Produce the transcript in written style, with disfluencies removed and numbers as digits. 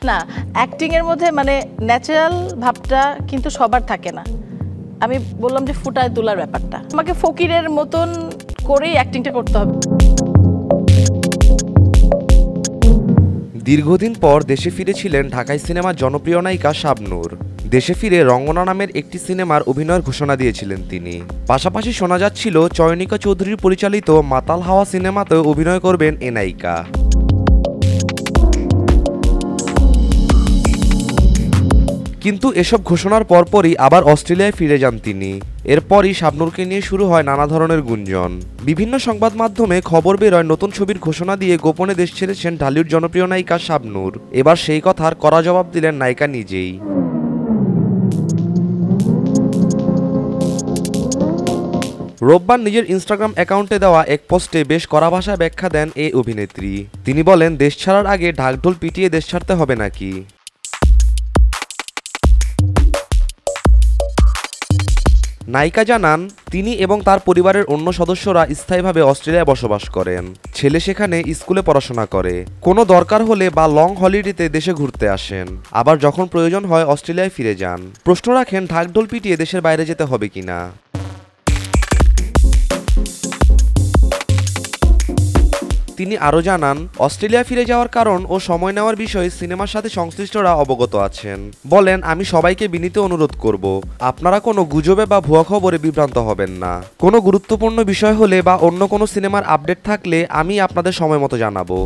না, অ্যাক্টিং এর মধ্যে মানে ন্যাচারাল ভাবটা কিন্তু সবার থাকে না। আমি বললাম যে ফুটায় তোলার ব্যাপারটা, আমাকে ফকিরের মতন করেই অ্যাক্টিংটা করতে হবে। দীর্ঘদিন পর দেশে ফিরেছিলেন ঢাকাই সিনেমার জনপ্রিয় নায়িকা শাবনূর। দেশে ফিরে রঙ্গনা নামের একটি সিনেমার অভিনয়ের ঘোষণা দিয়েছিলেন তিনি। পাশাপাশি শোনা যাচ্ছিল চয়নিকা চৌধুরীর পরিচালিত মাতাল হাওয়া সিনেমাতেও অভিনয় করবেন এ নায়িকা। কিন্তু এসব ঘোষণার পরপরই আবার অস্ট্রেলিয়ায় ফিরে যান তিনি। এরপরই শাবনূরকে নিয়ে শুরু হয় নানা ধরনের গুঞ্জন। বিভিন্ন সংবাদ মাধ্যমে খবর বেরোয় নতুন ছবির ঘোষণা দিয়ে গোপনে দেশ ছেড়েছেন ঢালিউড জনপ্রিয় নায়িকা শাবনূর। এবার সেই কথার কড়া জবাব দিলেন নায়িকা নিজেই। রোববার নিজের ইনস্টাগ্রাম অ্যাকাউন্টে দেওয়া এক পোস্টে বেশ কড়া ভাষায় ব্যাখ্যা দেন এই অভিনেত্রী। তিনি বলেন, দেশ ছাড়ার আগে ঢাকঢোল পিটিয়ে দেশ ছাড়তে হবে নাকি। নায়িকা জানান, তিনি এবং তার পরিবারের অন্য সদস্যরা স্থায়ীভাবে অস্ট্রেলিয়ায় বসবাস করেন। ছেলে সেখানে স্কুলে পড়াশোনা করে। কোনো দরকার হলে বা লং হলিডেতে দেশে ঘুরতে আসেন, আবার যখন প্রয়োজন হয় অস্ট্রেলিয়ায় ফিরে যান। প্রশ্ন রাখেন ঢাকঢোল পিটিয়ে দেশের বাইরে যেতে হবে কিনা। তিনি আরও জানান, অস্ট্রেলিয়া ফিরে যাওয়ার কারণ ও সময় নেওয়ার বিষয়ে সিনেমার সাথে সংশ্লিষ্টরা অবগত আছেন। বলেন, আমি সবাইকে বিনীত অনুরোধ করব, আপনারা কোনো গুজবে বা ভুয়া খবরে বিভ্রান্ত হবেন না। কোনো গুরুত্বপূর্ণ বিষয় হলে বা অন্য কোনো সিনেমার আপডেট থাকলে আমি আপনাদের সময় মতো জানাবো।